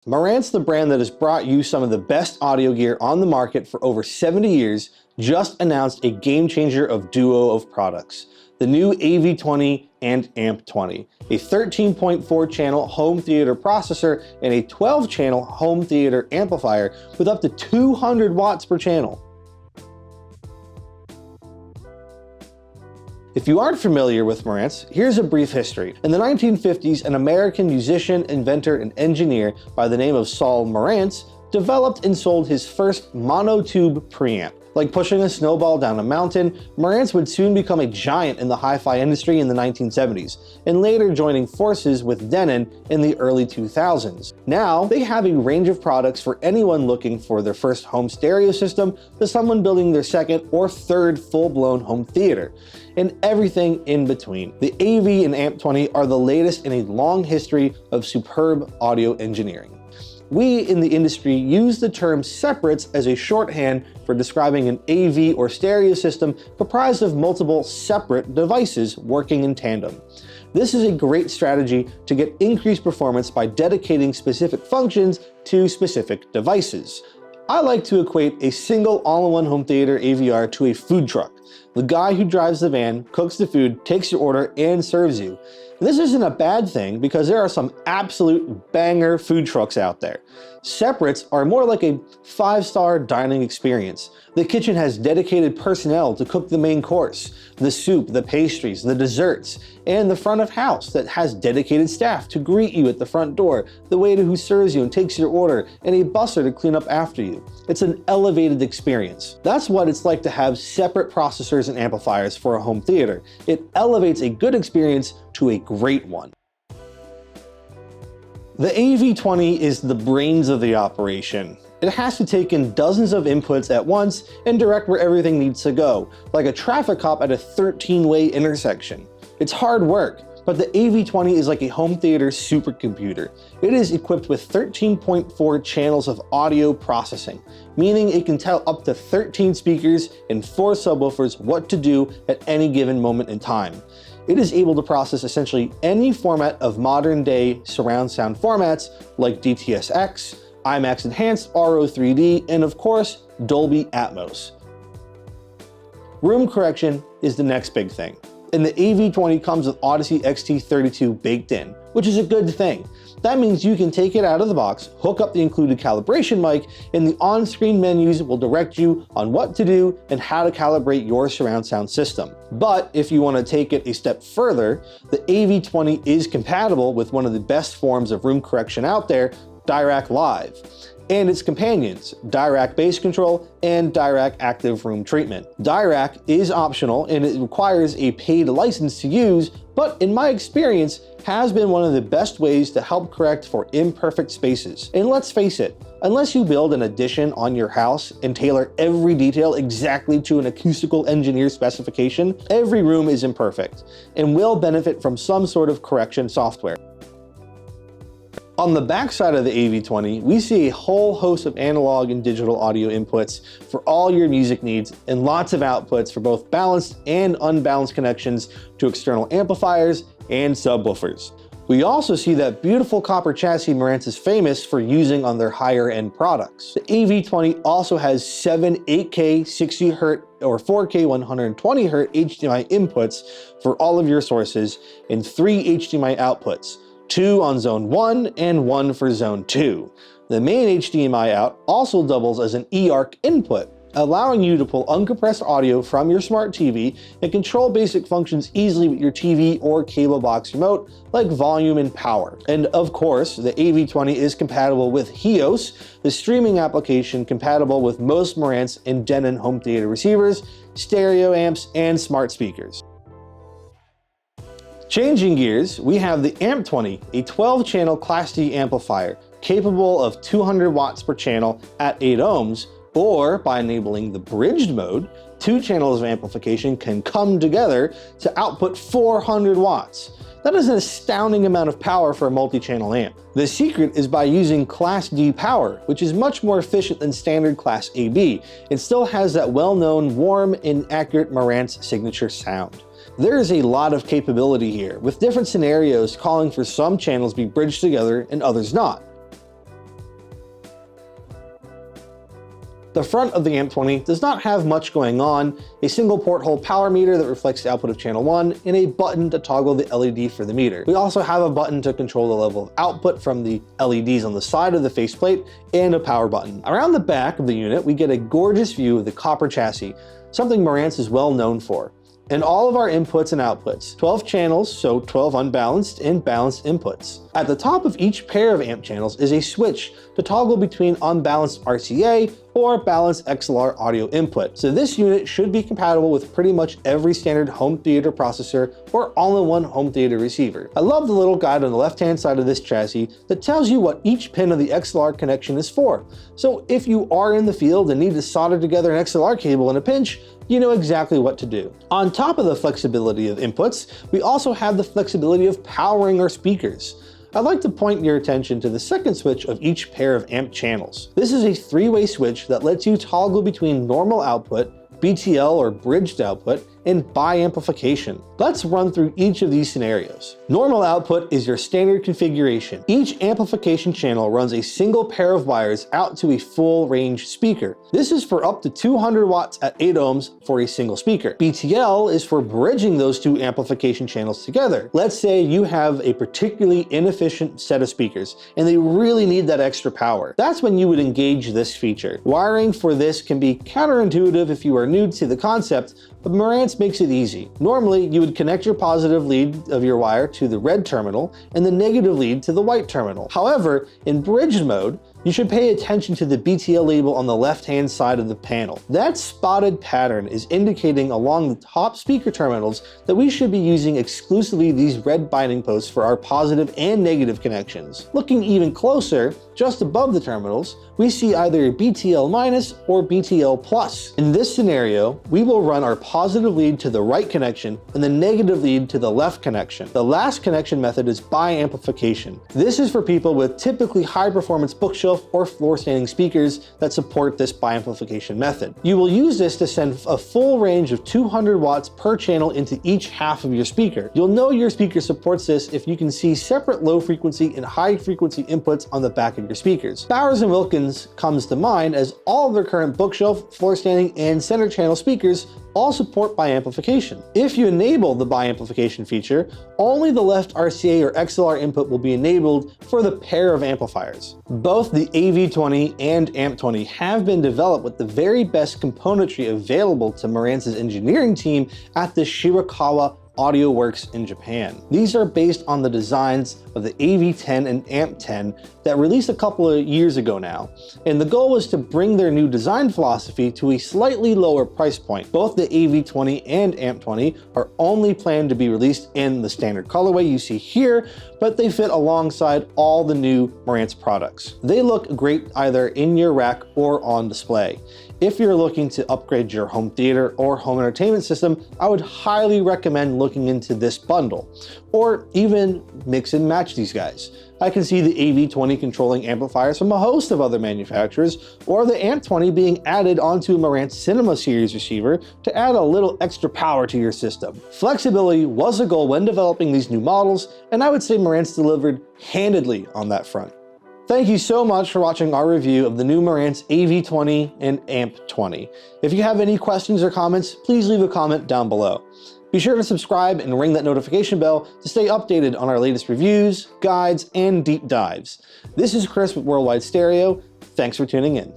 Marantz, the brand that has brought you some of the best audio gear on the market for over 70 years, just announced a game changer of duo of products. The new AV20 and AMP20, a 13.4 channel home theater processor and a 12 channel home theater amplifier with up to 200 watts per channel. If you aren't familiar with Marantz, here's a brief history. In the 1950s, an American musician, inventor, and engineer by the name of Saul Marantz developed and sold his first monotube preamp. Like pushing a snowball down a mountain, Marantz would soon become a giant in the hi-fi industry in the 1970s, and later joining forces with Denon in the early 2000s. Now, they have a range of products for anyone looking for their first home stereo system to someone building their second or third full-blown home theater, and everything in between. The AV and AMP20 are the latest in a long history of superb audio engineering. We in the industry use the term separates as a shorthand for describing an AV or stereo system comprised of multiple separate devices working in tandem. This is a great strategy to get increased performance by dedicating specific functions to specific devices. I like to equate a single all-in-one home theater AVR to a food truck. The guy who drives the van, cooks the food, takes your order, and serves you. This isn't a bad thing because there are some absolute banger food trucks out there. Separates are more like a 5-star dining experience. The kitchen has dedicated personnel to cook the main course, the soup, the pastries, the desserts, and the front of house that has dedicated staff to greet you at the front door, the waiter who serves you and takes your order, and a busser to clean up after you. It's an elevated experience. That's what it's like to have separate processors and amplifiers for a home theater. It elevates a good experience to a great one. The AV20 is the brains of the operation. It has to take in dozens of inputs at once and direct where everything needs to go, like a traffic cop at a 13-way intersection. It's hard work, but the AV20 is like a home theater supercomputer. It is equipped with 13.4 channels of audio processing, meaning it can tell up to 13 speakers and 4 subwoofers what to do at any given moment in time. It is able to process essentially any format of modern-day surround sound formats like DTS:X, IMAX Enhanced, RO3D, and of course, Dolby Atmos. Room correction is the next big thing, and the AV20 comes with Odyssey XT32 baked in, which is a good thing. That means you can take it out of the box, hook up the included calibration mic, and the on-screen menus will direct you on what to do and how to calibrate your surround sound system. But if you want to take it a step further, the AV20 is compatible with one of the best forms of room correction out there, Dirac Live, and its companions, Dirac Bass Control and Dirac Active Room Treatment. Dirac is optional and it requires a paid license to use, but in my experience, has been one of the best ways to help correct for imperfect spaces. And let's face it, unless you build an addition on your house and tailor every detail exactly to an acoustical engineer specification, every room is imperfect and will benefit from some sort of correction software. On the back side of the AV20, we see a whole host of analog and digital audio inputs for all your music needs and lots of outputs for both balanced and unbalanced connections to external amplifiers and subwoofers. We also see that beautiful copper chassis Marantz is famous for using on their higher end products. The AV20 also has 7 8K 60Hz or 4K 120Hz HDMI inputs for all of your sources and 3 HDMI outputs, 2 on zone 1 and 1 for zone 2. The main HDMI out also doubles as an eARC input, allowing you to pull uncompressed audio from your smart TV and control basic functions easily with your TV or cable box remote like volume and power. And of course, the AV20 is compatible with HEOS, the streaming application compatible with most Marantz and Denon home theater receivers, stereo amps, and smart speakers. Changing gears, we have the AMP20, a 12-channel Class D amplifier capable of 200 watts per channel at 8 ohms, or by enabling the bridged mode, 2 channels of amplification can come together to output 400 watts. That is an astounding amount of power for a multi-channel amp. The secret is by using Class D power, which is much more efficient than standard Class AB, and still has that well-known warm and accurate Marantz signature sound. There is a lot of capability here, with different scenarios calling for some channels be bridged together and others not. The front of the AMP20 does not have much going on, a single porthole power meter that reflects the output of channel 1, and a button to toggle the LED for the meter. We also have a button to control the level of output from the LEDs on the side of the faceplate, and a power button. Around the back of the unit, we get a gorgeous view of the copper chassis, something Marantz is well known for. And all of our inputs and outputs, 12 channels, so 12 unbalanced and balanced inputs. At the top of each pair of amp channels is a switch to toggle between unbalanced RCA or balanced XLR audio input. So this unit should be compatible with pretty much every standard home theater processor or all-in-one home theater receiver. I love the little guide on the left-hand side of this chassis that tells you what each pin of the XLR connection is for. So if you are in the field and need to solder together an XLR cable in a pinch, you know exactly what to do. On top of the flexibility of inputs, we also have the flexibility of powering our speakers. I'd like to point your attention to the second switch of each pair of amp channels. This is a three-way switch that lets you toggle between normal output, BTL or bridged output, and bi-amplification. Let's run through each of these scenarios. Normal output is your standard configuration. Each amplification channel runs a single pair of wires out to a full range speaker. This is for up to 200 watts at 8 ohms for a single speaker. BTL is for bridging those two amplification channels together. Let's say you have a particularly inefficient set of speakers and they really need that extra power. That's when you would engage this feature. Wiring for this can be counterintuitive if you are new to the concept, but Marantz makes it easy. Normally, you would connect your positive lead of your wire to the red terminal and the negative lead to the white terminal. However, in bridged mode, you should pay attention to the BTL label on the left-hand side of the panel. That spotted pattern is indicating along the top speaker terminals that we should be using exclusively these red binding posts for our positive and negative connections. Looking even closer, just above the terminals, we see either a BTL minus or BTL plus. In this scenario, we will run our positive lead to the right connection and the negative lead to the left connection. The last connection method is bi-amplification. This is for people with typically high-performance bookshelf or floor-standing speakers that support this bi-amplification method. You will use this to send a full range of 200 watts per channel into each half of your speaker. You'll know your speaker supports this if you can see separate low-frequency and high-frequency inputs on the back of your speakers. Bowers & Wilkins comes to mind as all of their current bookshelf, floor-standing, and center channel speakers all support bi-amplification. If you enable the bi-amplification feature, only the left RCA or XLR input will be enabled for the pair of amplifiers. Both the AV20 and AMP20 have been developed with the very best componentry available to Marantz's engineering team at the Shirakawa Audio Works in Japan. These are based on the designs of the AV10 and AMP10 that released a couple of years ago now, and the goal was to bring their new design philosophy to a slightly lower price point. Both the AV20 and AMP20 are only planned to be released in the standard colorway you see here, but they fit alongside all the new Marantz products. They look great either in your rack or on display. If you're looking to upgrade your home theater or home entertainment system, I would highly recommend looking into this bundle, or even mix and match these guys. I can see the AV20 controlling amplifiers from a host of other manufacturers, or the AMP20 being added onto a Marantz Cinema Series receiver to add a little extra power to your system. Flexibility was a goal when developing these new models, and I would say Marantz delivered handedly on that front. Thank you so much for watching our review of the new Marantz AV20 and AMP20. If you have any questions or comments, please leave a comment down below. Be sure to subscribe and ring that notification bell to stay updated on our latest reviews, guides, and deep dives. This is Chris with Worldwide Stereo. Thanks for tuning in.